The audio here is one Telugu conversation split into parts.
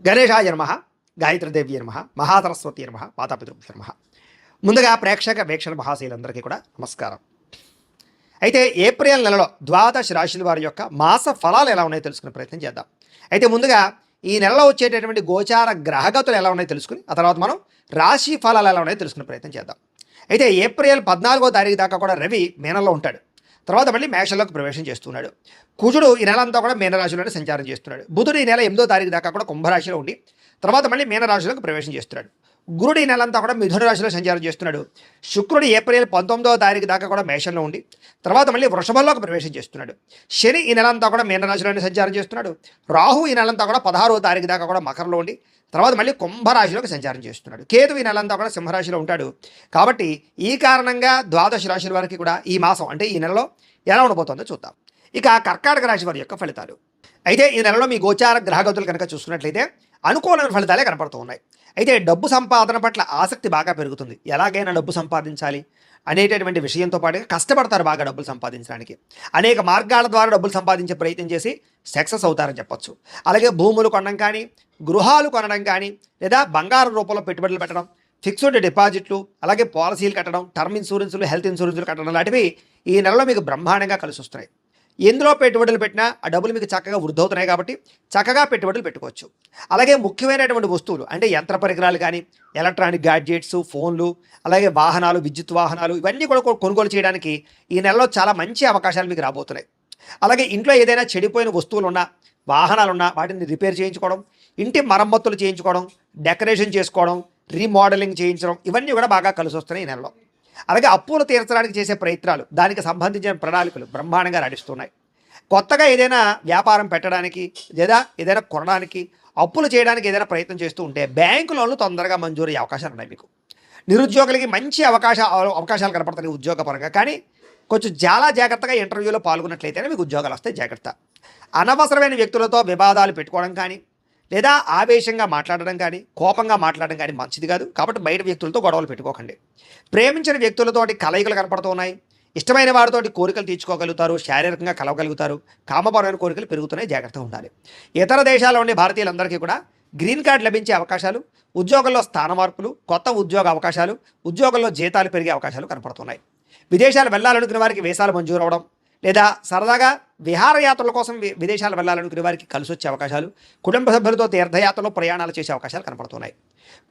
గణేశాయ నమః, గాయత్రీదేవి నమః, మహాసరస్వతి నమః, మాతాపితృభ్యో నమః. ముందుగా ప్రేక్షక వీక్షణ మహాశైలందరికీ కూడా నమస్కారం. అయితే ఏప్రిల్ నెలలో ద్వాదశ రాశుల వారి యొక్క మాస ఫలాలు ఎలా ఉన్నాయో తెలుసుకునే ప్రయత్నం చేద్దాం. అయితే ముందుగా ఈ నెలలో వచ్చేటటువంటి గోచార గ్రహగతులు ఎలా ఉన్నాయో తెలుసుకుని ఆ తర్వాత మనం రాశి ఫలాలు ఎలా ఉన్నాయో తెలుసుకునే ప్రయత్నం చేద్దాం. అయితే ఏప్రిల్ 14వ తారీఖు దాకా కూడా రవి మీనంలో ఉంటాడు. తర్వాత మళ్ళీ మేషంలోకి ప్రవేశం చేస్తున్నాడు. కుజుడు ఈ నెల అంతా కూడా మీనరాశిలోనే సంచారం చేస్తున్నాడు. బుధుడు ఈ నెల 8వ తారీఖు దాకా కూడా కుంభరాశిలో ఉండి తర్వాత మళ్ళీ మీనరాశిలోకి ప్రవేశం చేస్తున్నాడు. గురుడు ఈ నెల అంతా కూడా మిథున రాశిలో సంచారం చేస్తున్నాడు. శుక్రుడు ఏప్రిల్ 19వ తారీఖు దాకా కూడా మేషంలో ఉండి తర్వాత మళ్ళీ వృషభంలోకి ప్రవేశం చేస్తున్నాడు. శని ఈ నెల అంతా కూడా మీనరాశిలోనే సంచారం చేస్తున్నాడు. రాహు ఈ నెలంతా కూడా 16వ తారీఖు దాకా కూడా మకరంలో ఉండి తర్వాత మళ్ళీ కుంభరాశిలోకి సంచారం చేస్తున్నాడు. కేతు ఈ నెలంతా కూడా సింహరాశిలో ఉంటాడు. కాబట్టి ఈ కారణంగా ద్వాదశ రాశుల వారికి కూడా ఈ మాసం అంటే ఈ నెలలో ఎలా ఉండబోతుందో చూద్దాం. ఇక కర్కాటక రాశి వారి యొక్క ఫలితాలు. అయితే ఈ నెలలో మీ గోచార గ్రహగతులు కనుక చూసుకున్నట్లయితే అనుకూలమైన ఫలితాలే కనపడుతూ ఉన్నాయి. అయితే డబ్బు సంపాదన పట్ల ఆసక్తి బాగా పెరుగుతుంది. ఎలాగైనా డబ్బు సంపాదించాలి అనేటటువంటి విషయంతో పాటుగా కష్టపడతారు బాగా డబ్బులు సంపాదించడానికి. అనేక మార్గాల ద్వారా డబ్బులు సంపాదించే ప్రయత్నం చేసి సక్సెస్ అవుతారని చెప్పొచ్చు. అలాగే భూములు కొనడం కానీ, గృహాలు కొనడం కానీ, లేదా బంగారు రూపంలో పెట్టుబడులు పెట్టడం, ఫిక్స్డ్ డిపాజిట్లు, అలాగే పాలసీలు కట్టడం, టర్మ్ ఇన్సూరెన్సులు, హెల్త్ ఇన్సూరెన్సులు కట్టడం లాంటివి ఈ నెలలో మీకు బ్రహ్మాండంగా కలిసి వస్తున్నాయి. ఎందులో పెట్టుబడులు పెట్టినా ఆ డబ్బులు మీకు చక్కగా వృద్ధి అవుతున్నాయి కాబట్టి చక్కగా పెట్టుబడులు పెట్టుకోవచ్చు. అలాగే ముఖ్యమైనటువంటి వస్తువులు అంటే యంత్ర పరికరాలు కానీ, ఎలక్ట్రానిక్ గ్యాడ్జెట్స్, ఫోన్లు, అలాగే వాహనాలు, విద్యుత్ వాహనాలు ఇవన్నీ కూడా కొనుగోలు చేయడానికి ఈ నెలలో చాలా మంచి అవకాశాలు మీకు రాబోతున్నాయి. అలాగే ఇంట్లో ఏదైనా చెడిపోయిన వస్తువులు ఉన్నా, వాహనాలు ఉన్నా వాటిని రిపేర్ చేయించుకోవడం, ఇంటి మరమ్మతులు చేయించుకోవడం, డెకరేషన్ చేసుకోవడం, రీమోడలింగ్ చేయించడం ఇవన్నీ కూడా బాగా కలిసి వస్తున్నాయి ఈ నెలలో. అలాగే అప్పులు తీర్చడానికి చేసే ప్రయత్నాలు, దానికి సంబంధించిన ప్రణాళికలు బ్రహ్మాండంగా నడుస్తున్నాయి. కొత్తగా ఏదైనా వ్యాపారం పెట్టడానికి లేదా ఏదైనా కొనడానికి, అప్పులు చేయడానికి ఏదైనా ప్రయత్నం చేస్తూ ఉంటే బ్యాంకు లోన్లు తొందరగా మంజూరు అయ్యే అవకాశాలు ఉన్నాయి మీకు. నిరుద్యోగులకి మంచి అవకాశాలు కనపడతాయి ఉద్యోగపరంగా. కానీ కొంచెం చాలా జాగ్రత్తగా ఇంటర్వ్యూలో పాల్గొన్నట్లయితేనే మీకు ఉద్యోగాలు వస్తాయి, జాగ్రత్త. అనవసరమైన వ్యక్తులతో వివాదాలు పెట్టుకోవడం కానీ, లేదా ఆవేశంగా మాట్లాడడం కానీ, కోపంగా మాట్లాడడం కానీ మంచిది కాదు. కాబట్టి బయట వ్యక్తులతో గొడవలు పెట్టుకోకండి. ప్రేమించిన వ్యక్తులతోటి కలయికలు కనపడుతూ ఉన్నాయి. ఇష్టమైన వారితోటి కోరికలు తీర్చుకోగలుగుతారు, శారీరకంగా కలవగలుగుతారు, కామపరమైన కోరికలు పెరుగుతున్నాయి, జాగ్రత్తగా ఉండాలి. ఇతర దేశాల్లో ఉండే భారతీయులందరికీ కూడా గ్రీన్ కార్డు లభించే అవకాశాలు, ఉద్యోగంలో స్థాన మార్పులు, కొత్త ఉద్యోగ అవకాశాలు, ఉద్యోగంలో జీతాలు పెరిగే అవకాశాలు కనపడుతున్నాయి. విదేశాలు వెళ్ళాలనుకునే వారికి వీసాలు మంజూరు అవడం, లేదా సరదాగా విహారయాత్రల కోసం విదేశాలు వెళ్ళాలనుకునే వారికి కలిసి వచ్చే అవకాశాలు, కుటుంబ సభ్యులతో తీర్థయాత్రలో ప్రయాణాలు చేసే అవకాశాలు కనపడుతున్నాయి.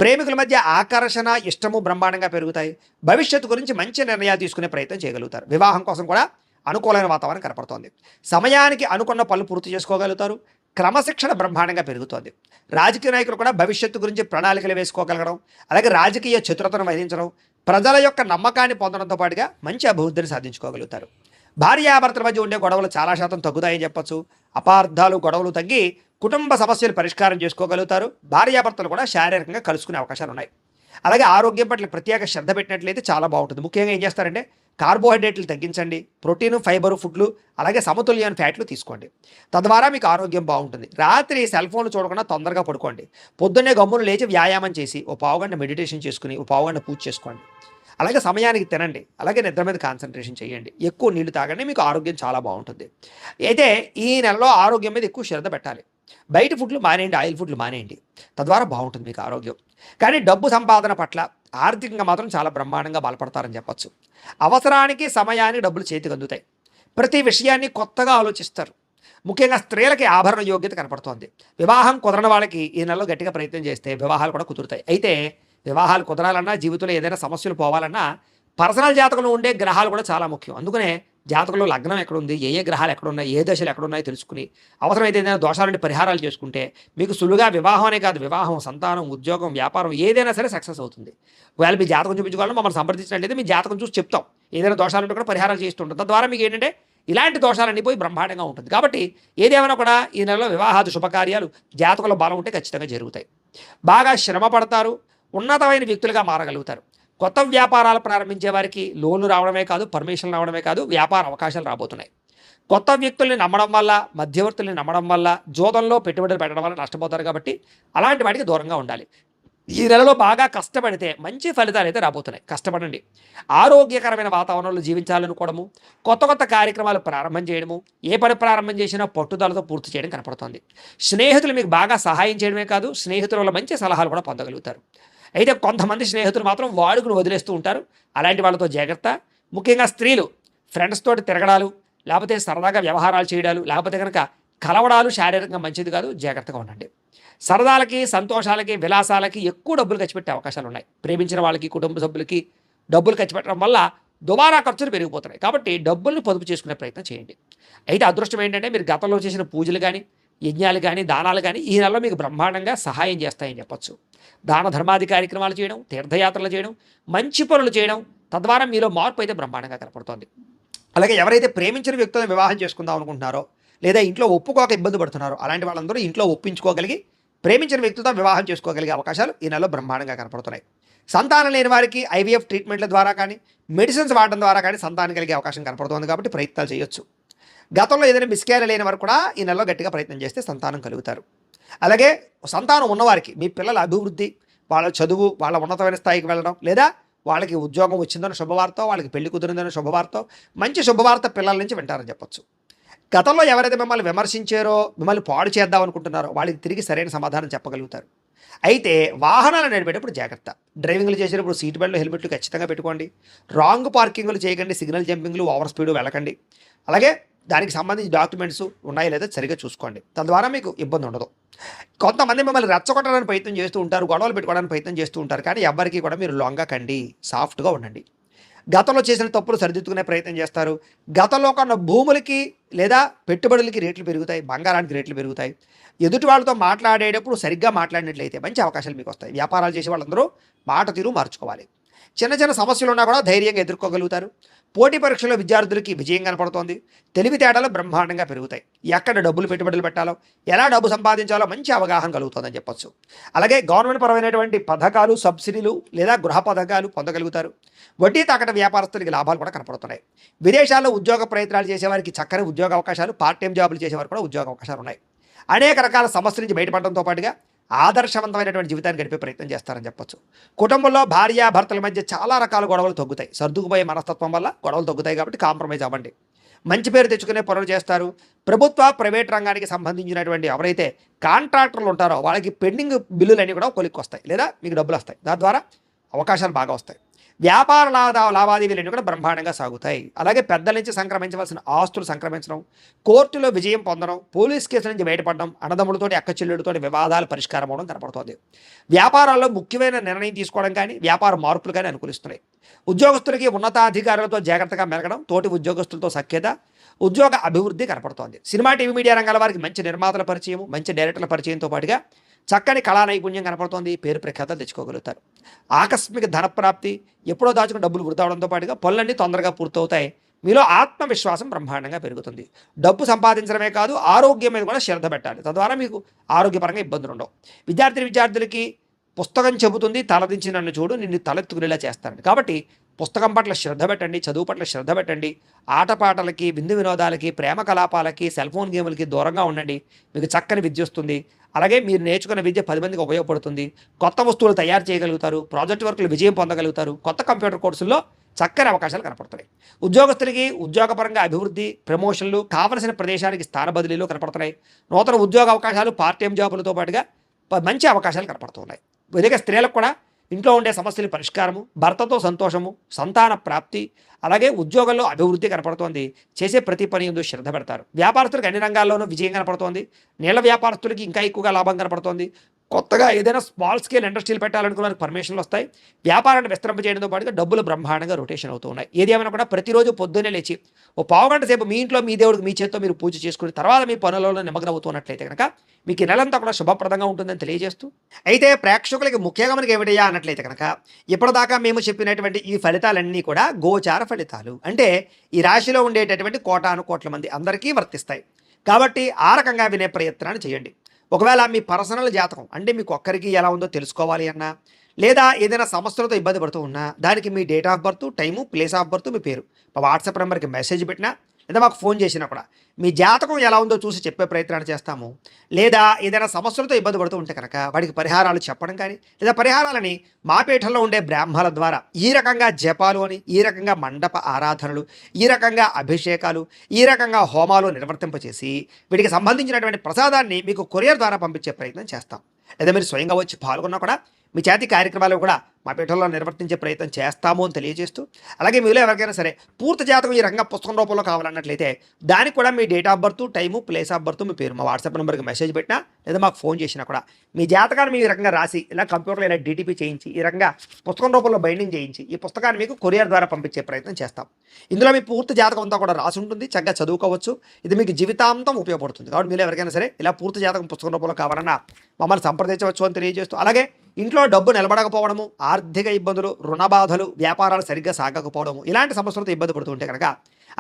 ప్రేమికుల మధ్య ఆకర్షణ, ఇష్టము బ్రహ్మాండంగా పెరుగుతాయి. భవిష్యత్తు గురించి మంచి నిర్ణయాలు తీసుకునే ప్రయత్నం చేయగలుగుతారు. వివాహం కోసం కూడా అనుకూలమైన వాతావరణం కనపడుతోంది. సమయానికి అనుకున్న పనులు పూర్తి చేసుకోగలుగుతారు. క్రమశిక్షణ బ్రహ్మాండంగా పెరుగుతోంది. రాజకీయ నాయకులు కూడా భవిష్యత్తు గురించి ప్రణాళికలు వేసుకోగలగడం, అలాగే రాజకీయ చతురతను వహించడం, ప్రజల యొక్క నమ్మకాన్ని పొందడంతో పాటుగా మంచి అభివృద్ధిని సాధించుకోగలుగుతారు. భార్యాభర్తల మధ్య ఉండే గొడవలు చాలా శాతం తగ్గుతాయని చెప్పొచ్చు. అపార్థాలు, గొడవలు తగ్గి కుటుంబ సమస్యలు పరిష్కారం చేసుకోగలుగుతారు. భార్యాభర్తలు కూడా శారీరకంగా కలుసుకునే అవకాశాలు ఉన్నాయి. అలాగే ఆరోగ్యం పట్ల ప్రత్యేక శ్రద్ధ పెట్టినట్లయితే చాలా బాగుంటుంది. ముఖ్యంగా ఏం చేస్తారంటే కార్బోహైడ్రేట్లు తగ్గించండి, ప్రోటీన్, ఫైబరు ఫుడ్లు, అలాగే సమతుల్యమైన ఫ్యాట్లు తీసుకోండి. తద్వారా మీకు ఆరోగ్యం బాగుంటుంది. రాత్రి సెల్ ఫోన్లు చూడకుండా తొందరగా పడుకోండి. పొద్దున్నే గమ్మును లేచి వ్యాయామం చేసి ఓ పావుగంట మెడిటేషన్ చేసుకుని ఓ పావుగంట పూజ చేసుకోండి. అలాగే సమయానికి తినండి, అలాగే నిద్ర మీద కాన్సన్ట్రేషన్ చేయండి, ఎక్కువ నీళ్లు తాగండి, మీకు ఆరోగ్యం చాలా బాగుంటుంది. అయితే ఈ నెలలో ఆరోగ్యం మీద ఎక్కువ శ్రద్ధ పెట్టాలి. బయట ఫుడ్లు మానేయండి, ఆయిల్ ఫుడ్లు మానేయండి, తద్వారా బాగుంటుంది మీకు ఆరోగ్యం. కానీ డబ్బు సంపాదన పట్ల ఆర్థికంగా మాత్రం చాలా బ్రహ్మాండంగా బలపడతారని చెప్పచ్చు. అవసరానికి సమయానికి డబ్బులు చేతికి అందుతాయి. ప్రతి విషయాన్ని కొత్తగా ఆలోచిస్తారు. ముఖ్యంగా స్త్రీలకి ఆభరణ యోగ్యత కనపడుతోంది. వివాహం కుదరని వాళ్ళకి ఈ నెలలో గట్టిగా ప్రయత్నం చేస్తే వివాహాలు కూడా కుదురుతాయి. అయితే వివాహాలు కుదరాలన్నా, జీవితంలో ఏదైనా సమస్యలు పోవాలన్నా పర్సనల్ జాతకంలో ఉండే గ్రహాలు కూడా చాలా ముఖ్యం. అందుకనే జాతకంలో లగ్నం ఎక్కడుంది, ఏ ఏ గ్రహాలు ఎక్కడున్నాయి, ఏ దశలు ఎక్కడున్నాయో తెలుసుకుని అవసరమైతే ఏదైనా దోషాలంటే పరిహారాలు చేసుకుంటే మీకు సులువుగా వివాహం అనే కాదు, వివాహం, సంతానం, ఉద్యోగం, వ్యాపారం ఏదైనా సరే సక్సెస్ అవుతుంది. ఒకవేళ మీ జాతకం చూపించుకోవాలని మమ్మల్ని సంప్రదించినట్లయితే మీ జాతకం చూసి చెప్తాం. ఏదైనా దోషాలంటే కూడా పరిహారాలు చేస్తుంటాం. తద్వారా మీకు ఏంటంటే ఇలాంటి దోషాలన్నీ పోయి బ్రహ్మాండంగా ఉంటుంది. కాబట్టి ఏదేమైనా కూడా ఈ నెలలో వివాహాది శుభకార్యాలు జాతకంలో బలం ఉంటే ఖచ్చితంగా జరుగుతాయి. బాగా శ్రమ పడతారు, ఉన్నతమైన వ్యక్తులుగా మారగలుగుతారు. కొత్త వ్యాపారాలు ప్రారంభించే వారికి లోన్లు రావడమే కాదు, పర్మిషన్లు రావడమే కాదు, వ్యాపార అవకాశాలు రాబోతున్నాయి. కొత్త వ్యక్తుల్ని నమ్మడం వల్ల, మధ్యవర్తుల్ని నమ్మడం వల్ల, జోదంలో పెట్టుబడులు పెట్టడం వల్ల నష్టపోతారు. కాబట్టి అలాంటి వాటికి దూరంగా ఉండాలి. ఈ నెలలో బాగా కష్టపడితే మంచి ఫలితాలు అయితే రాబోతున్నాయి. కష్టపడండి. ఆరోగ్యకరమైన వాతావరణంలో జీవించాలనుకోవడము, కొత్త కొత్త కార్యక్రమాలు ప్రారంభం చేయడము, ఏ పని ప్రారంభం చేసినా పట్టుదలతో పూర్తి చేయడం కనపడుతోంది. స్నేహితులు మీకు బాగా సహాయం చేయడమే కాదు, స్నేహితుల వల్ల మంచి సలహాలు కూడా పొందగలుగుతారు. అయితే కొంతమంది స్నేహితులు మాత్రం వాడుకుని వదిలేస్తూ ఉంటారు. అలాంటి వాళ్ళతో జాగ్రత్త. ముఖ్యంగా స్త్రీలు ఫ్రెండ్స్ తోటి తిరగడాలు, లేకపోతే సరదాగా వ్యవహారాలు చేయడాలు, లేకపోతే కనుక కలవడాలు శారీరకంగా మంచిది కాదు. జాగ్రత్తగా ఉండండి. సరదాలకి, సంతోషాలకి, విలాసాలకి ఎక్కువ డబ్బులు ఖర్చు పెట్టే అవకాశాలు ఉన్నాయి. ప్రేమించిన వాళ్ళకి, కుటుంబ సభ్యులకి డబ్బులు ఖర్చు పెట్టడం వల్ల దుబారా ఖర్చులు పెరిగిపోతున్నాయి. కాబట్టి డబ్బుల్ని పొదుపు చేసుకునే ప్రయత్నం చేయండి. అయితే అదృష్టం ఏంటంటే మీరు గతంలో చేసిన పూజలు కానీ, యజ్ఞాలు కానీ, దానాలు కానీ ఈ నెలలో మీకు బ్రహ్మాండంగా సహాయం చేస్తాయని చెప్పొచ్చు. దాన ధర్మాది కార్యక్రమాలు చేయడం, తీర్థయాత్రలు చేయడం, మంచి పనులు చేయడం, తద్వారా మీలో మార్పు అయితే బ్రహ్మాండంగా కనపడుతోంది. అలాగే ఎవరైతే ప్రేమించిన వ్యక్తులను వివాహం చేసుకుందాం అనుకుంటున్నారో, లేదా ఇంట్లో ఒప్పుకోక ఇబ్బంది పడుతున్నారో, అలాంటి వాళ్ళందరూ ఇంట్లో ఒప్పించుకోగలిగి ప్రేమించిన వ్యక్తితో వివాహం చేసుకోగలిగే అవకాశాలు ఈ నెలలో బ్రహ్మాండంగా కనపడుతున్నాయి. సంతానం లేని వారికి ఐవీఎఫ్ ట్రీట్మెంట్ల ద్వారా కానీ, మెడిసిన్స్ వాడడం ద్వారా కానీ సంతానం కలిగే అవకాశం కనపడుతుంది. కాబట్టి ప్రయత్నాలు చేయొచ్చు. గతంలో ఏదైనా మిస్క్యారేజ్ లేని వారు కూడా ఈ నెలలో గట్టిగా ప్రయత్నం చేస్తే సంతానం కలుగుతారు. అలాగే సంతానం ఉన్నవారికి మీ పిల్లల అభివృద్ధి, వాళ్ళ చదువు, వాళ్ళ ఉన్నతమైన స్థాయికి వెళ్ళడం, లేదా వాళ్ళకి ఉద్యోగం వచ్చిందని శుభవార్త, వాళ్ళకి పెళ్లి కుదిరిందని శుభవార్త, మంచి శుభవార్త పిల్లల నుంచి వింటారని చెప్పొచ్చు. గతంలో ఎవరైతే మిమ్మల్ని విమర్శించారో, మిమ్మల్ని పాడు చేద్దాం అనుకుంటున్నారో వాళ్ళకి తిరిగి సరైన సమాధానం చెప్పగలుగుతారు. అయితే వాహనాలు నడిపేటప్పుడు జాగ్రత్త. డ్రైవింగ్లు చేసేటప్పుడు సీట్ బెల్ట్లు, హెల్మెట్లు ఖచ్చితంగా పెట్టుకోండి. రాంగ్ పార్కింగ్లు చేయకండి. సిగ్నల్ జంపింగ్లు, ఓవర్ స్పీడ్ వెళ్ళకండి. అలాగే దానికి సంబంధించి డాక్యుమెంట్స్ ఉన్నాయో లేదో సరిగ్గా చూసుకోండి. తద్వారా మీకు ఇబ్బంది ఉండదు. కొంతమంది మిమ్మల్ని రెచ్చగొట్టడానికి ప్రయత్నం చేస్తూ ఉంటారు, గొడవలు పెట్టుకోవడానికి ప్రయత్నం చేస్తూ ఉంటారు. కానీ ఎవరికి కూడా మీరు లొంగకండి, సాఫ్ట్గా ఉండండి. గతంలో చేసిన తప్పులు సరిదిద్దుకునే ప్రయత్నం చేస్తారు. గతంలో కొన్న భూములకి లేదా పెట్టుబడులకి రేట్లు పెరుగుతాయి, బంగారానికి రేట్లు పెరుగుతాయి. ఎదుటి వాళ్ళతో మాట్లాడేటప్పుడు సరిగ్గా మాట్లాడినట్లయితే మంచి అవకాశాలు మీకు వస్తాయి. వ్యాపారాలు చేసే వాళ్ళందరూ మాట తీరు మార్చుకోవాలి. చిన్న చిన్న సమస్యలు ఉన్నా కూడా ధైర్యంగా ఎదుర్కోగలుగుతారు. పోటీ పరీక్షల్లో విద్యార్థులకి విజయం కనపడుతోంది. తెలివితేటలు బ్రహ్మాండంగా పెరుగుతాయి. ఎక్కడ డబ్బులు పెట్టుబడులు పెట్టాలో, ఎలా డబ్బు సంపాదించాలో మంచి అవగాహన కలుగుతుందని చెప్పొచ్చు. అలాగే గవర్నమెంట్ పరమైనటువంటి పథకాలు, సబ్సిడీలు లేదా గృహ పథకాలు పొందగలుగుతారు. వడ్డీ తాకట వ్యాపారస్తులకి లాభాలు కూడా కనపడుతున్నాయి. విదేశాల్లో ఉద్యోగ ప్రయత్నాలు చేసేవారికి చక్కని ఉద్యోగ అవకాశాలు, పార్ట్ టైం జాబులు చేసేవారు కూడా ఉద్యోగ అవకాశాలు ఉన్నాయి. అనేక రకాల సమస్యల నుంచి బయటపడడంతో పాటుగా ఆదర్శవంతమైనటువంటి జీవితాన్ని గడిపే ప్రయత్నం చేస్తారని చెప్పొచ్చు. కుటుంబంలో భార్యాభర్తల మధ్య చాలా రకాల గొడవలు తగ్గుతాయి. సర్దుకుపోయే మనస్తత్వం వల్ల గొడవలు తగ్గుతాయి. కాబట్టి కాంప్రమైజ్ అవ్వండి. మంచి పేరు తెచ్చుకునే పనులు చేస్తారు. ప్రభుత్వ, ప్రైవేట్ రంగానికి సంబంధించినటువంటి ఎవరైతే కాంట్రాక్టర్లు ఉంటారో వాళ్ళకి పెండింగ్ బిల్లులన్నీ కూడా కొలిక్కి వస్తాయి, లేదా మీకు డబ్బులు వస్తాయి. దాని ద్వారా అవకాశాలు బాగా వస్తాయి. వ్యాపార లావాదేవీలన్నీ కూడా బ్రహ్మాండంగా సాగుతాయి. అలాగే పెద్దల నుంచి సంక్రమించవలసిన ఆస్తులు సంక్రమించడం, కోర్టులో విజయం పొందడం, పోలీస్ కేసుల నుంచి బయటపడడం, అన్నదమ్ములతోటి, అక్క చెల్లెళ్ళతోటి వివాదాలు పరిష్కారం అవడం కనపడుతుంది. వ్యాపారాల్లో ముఖ్యమైన నిర్ణయం తీసుకోవడం కానీ, వ్యాపార మార్పులు కానీ అనుకూలిస్తున్నాయి. ఉద్యోగస్తులకి ఉన్నతాధికారులతో జాగ్రత్తగా మెలగడం, తోటి ఉద్యోగస్తులతో సఖ్యత, ఉద్యోగ అభివృద్ధి కనపడుతోంది. సినిమా, టీవీ, మీడియా రంగాల వారికి మంచి నిర్మాతల పరిచయం, మంచి డైరెక్టర్ల పరిచయంతో పాటుగా చక్కని కళా నైపుణ్యం కనపడుతోంది. పేరు ప్రఖ్యాతలు తెచ్చుకోగలుగుతారు. ఆకస్మిక ధనప్రాప్తి, ఎప్పుడో దాచుకుని డబ్బులు వృధా అవడంతో పాటుగా పనులన్నీ తొందరగా పూర్తవుతాయి. మీలో ఆత్మవిశ్వాసం బ్రహ్మాండంగా పెరుగుతుంది. డబ్బు సంపాదించడమే కాదు, ఆరోగ్యం మీద కూడా శ్రద్ధ పెట్టాలి. తద్వారా మీకు ఆరోగ్యపరంగా ఇబ్బందులు ఉండవు. విద్యార్థులకి పుస్తకం చెబుతుంది, తలదించి నన్ను చూడు, నిన్ను తలెత్తుకునేలా చేస్తానండి. కాబట్టి పుస్తకం పట్ల శ్రద్ధ పెట్టండి, చదువు పట్ల శ్రద్ధ పెట్టండి. ఆటపాటలకి, విందు వినోదాలకి, ప్రేమ కలాపాలకి, సెల్ ఫోన్ గేములకి దూరంగా ఉండండి. మీకు చక్కని విద్య వస్తుంది. అలాగే మీరు నేర్చుకున్న విద్య 10 మందికి ఉపయోగపడుతుంది. కొత్త వస్తువులు తయారు చేయగలుగుతారు. ప్రాజెక్ట్ వర్కులు విజయం పొందగలుగుతారు. కొత్త కంప్యూటర్ కోర్సుల్లో చక్కని అవకాశాలు కనపడుతున్నాయి. ఉద్యోగస్తులకి ఉద్యోగపరంగా అభివృద్ధి, ప్రమోషన్లు, కావలసిన ప్రదేశానికి స్థాన బదిలీలు కనపడుతున్నాయి. నూతన ఉద్యోగ అవకాశాలు, పార్ట్ టైం జాబులతో పాటుగా మంచి అవకాశాలు కనపడుతున్నాయి. ఇదిగే స్త్రీలకు కూడా ఇంట్లో ఉండే సమస్యల పరిష్కారము, భర్తతో సంతోషము, సంతాన ప్రాప్తి, అలాగే ఉద్యోగంలో అభివృద్ధి కనపడుతోంది. చేసే ప్రతి పని ఎందు శ్రద్ధ పెడతారు. వ్యాపారస్తులకు అన్ని రంగాల్లోనూ విజయం కనపడుతోంది. నీళ్ళ వ్యాపారస్తులకి ఇంకా ఎక్కువగా లాభం కనపడుతోంది. కొత్తగా ఏదైనా స్మాల్ స్కేల్ ఇండస్ట్రీలు పెట్టాలనుకున్న పర్మిషన్లు వస్తాయి. వ్యాపారాన్ని విస్తరింప చేయడంతో పాటుగా డబ్బులు బ్రహ్మాండంగా రొటేషన్ అవుతూ ఉన్నాయి. ఏది ఏమైనా కూడా ప్రతిరోజు పొద్దున్నే లేచి ఓ పావుగంట సేపు మీ ఇంట్లో మీ దేవుడికి మీ చేత్తో మీరు పూజ చేసుకుని తర్వాత మీ పనులలో నిమగ్నం అవుతున్నట్లయితే కనుక మీకు ఈ నెలంతా కూడా శుభప్రదంగా ఉంటుందని తెలియజేస్తూ, అయితే ప్రేక్షకులకి ముఖ్యంగా మనకి ఏమిటయ్యా అన్నట్లయితే కనుక ఇప్పటిదాకా మేము చెప్పినటువంటి ఈ ఫలితాలన్నీ కూడా గోచార ఫలితాలు. అంటే ఈ రాశిలో ఉండేటటువంటి కోటాను కోట్ల మంది అందరికీ వర్తిస్తాయి. కాబట్టి ఆ రకంగా వినే ప్రయత్నాన్ని చేయండి. ఒకవేళ మీ పర్సనల్ జాతకం అంటే మీకు ఒక్కరికి ఎలా ఉందో తెలుసుకోవాలి అన్నా, లేదా ఏదైనా సమస్యలతో ఇబ్బంది పడుతూ ఉన్నా, దానికి మీ date of birth, time, place of birth, మీ పేరు మా వాట్సాప్ నెంబర్కి మెసేజ్ పెట్టినా, లేదా మాకు ఫోన్ చేసినా కూడా మీ జాతకం ఎలా ఉందో చూసి చెప్పే ప్రయత్నాన్ని చేస్తాము. లేదా ఏదైనా సమస్యలతో ఇబ్బంది పడుతూ ఉంటే కనుక వాడికి పరిహారాలు చెప్పడం కానీ, లేదా పరిహారాలని మా పీఠంలో ఉండే బ్రాహ్మణుల ద్వారా ఈ రకంగా జపాలు అని, ఈ రకంగా మండప ఆరాధనలు, ఈ రకంగా అభిషేకాలు, ఈ రకంగా హోమాలు నిర్వర్తింపచేసి వీటికి సంబంధించినటువంటి ప్రసాదాన్ని మీకు కొరియర్ ద్వారా పంపించే ప్రయత్నం చేస్తాం. లేదా మీరు స్వయంగా వచ్చి పాల్గొన్నా కూడా మీ చేతి కార్యక్రమాలు కూడా మా పీఠంలో నిర్వర్తించే ప్రయత్నం చేస్తాము అని తెలియజేస్తూ, అలాగే మీలో ఎవరికైనా సరే పూర్తి జాతకం ఈ రకంగా పుస్తకం రూపంలో కావాలన్నట్లయితే దానికి కూడా మీ date of birth, time, place of birth, మీ పేరు మా వాట్సాప్ నెంబర్కి మెసేజ్ పెట్టినా లేదా మాకు ఫోన్ చేసినా కూడా మీ జాతకాన్ని మీ రకంగా రాసి ఇలా కంప్యూటర్లో ఇలా డీటీపీ చేయించి ఈ రకంగా పుస్తకం రూపంలో బైండింగ్ చేయించి ఈ పుస్తకాన్ని మీకు కొరియర్ ద్వారా పంపించే ప్రయత్నం చేస్తాం. ఇందులో మీ పూర్తి జాతకం అంతా కూడా రాసి ఉంటుంది, చక్కగా చదువుకోవచ్చు. ఇది మీకు జీవితాంతం ఉపయోగపడుతుంది. కాబట్టి మీరు ఎవరికైనా సరే ఇలా పూర్తి జాతకం పుస్తకం రూపంలో కావాలన్నా మమ్మల్ని సంప్రదించవచ్చు అని తెలియజేస్తూ, అలాగే ఇంట్లో డబ్బు నిలబడకపోవడము, ఆర్థిక ఇబ్బందులు, రుణ బాధలు, వ్యాపారాలు సరిగ్గా సాగకపోవడము, ఇలాంటి సమస్యలతో ఇబ్బంది పడుతుంటే కనుక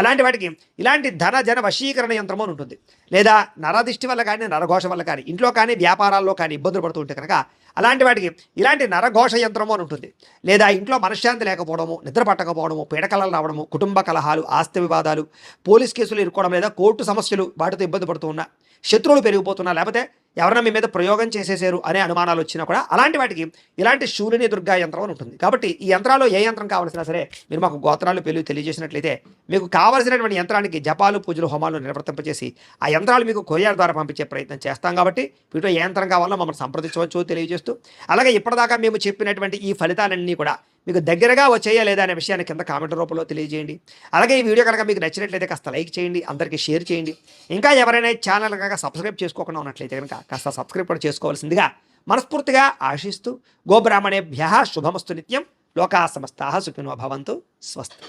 అలాంటి వాటికి ఇలాంటి ధన జన వశీకరణ యంత్రము అని ఉంటుంది. లేదా నరదిష్టి వల్ల కానీ, నరఘోష వల్ల కానీ, ఇంట్లో కానీ వ్యాపారాల్లో కానీ ఇబ్బందులు పడుతుంటే కనుక అలాంటి వాటికి ఇలాంటి నరఘోష యంత్రము అని ఉంటుంది. లేదా ఇంట్లో మనశ్శాంతి లేకపోవడము, నిద్ర పట్టకపోవడము, పీడకలలు రావడము, కుటుంబ కలహాలు, ఆస్తి వివాదాలు, పోలీస్ కేసులు ఇరుక్కోవడం, లేదా కోర్టు సమస్యలు వాటితో ఇబ్బంది పడుతూ ఉన్నా, శత్రువులు పెరిగిపోతున్నా, లేకపోతే ఎవరైనా మీ మీద ప్రయోగం చేసేసారు అనే అనుమానాలు వచ్చినా కూడా అలాంటి వాటికి ఇలాంటి శూలిని దుర్గా యంత్రం అని ఉంటుంది. కాబట్టి ఈ యంత్రాల్లో ఏ యంత్రం కావాల్సినా సరే మీరు మాకు గోత్రాలు పేర్లు తెలియజేసినట్లయితే మీకు కావాల్సినటువంటి యంత్రానికి జపాలు, పూజలు, హోమాలు నిర్వర్తింపచేసి ఆ యంత్రాలు మీకు కొరియర్ ద్వారా పంపించే ప్రయత్నం చేస్తాం. కాబట్టి వీటిలో ఏ యంత్రం కావాలో మమ్మల్ని సంప్రదించవచ్చు తెలియజేస్తూ, అలాగే ఇప్పటిదాకా మేము చెప్పినటువంటి ఈ ఫలితాలన్నీ కూడా మీకు దగ్గరగా వచ్చేయా లేదా అనే విషయాన్ని కింద కామెంట్ రూపంలో తెలియజేయండి. అలాగే ఈ వీడియో కనుక మీకు నచ్చినట్లయితే కాస్త లైక్ చేయండి, అందరికీ షేర్ చేయండి. ఇంకా ఎవరైనా ఛానల్ కనుక సబ్స్క్రైబ్ చేసుకోకుండా ఉన్నట్లయితే కనుక కాస్త సబ్స్క్రైబ్ కూడా చేసుకోవాల్సిందిగా మనస్ఫూర్తిగా ఆశిస్తూ, గోబ్రాహ్మణేభ్యః శుభమస్తు నిత్యం. లోకా సమస్తాః సుఖినో భవంతు. స్వస్తి.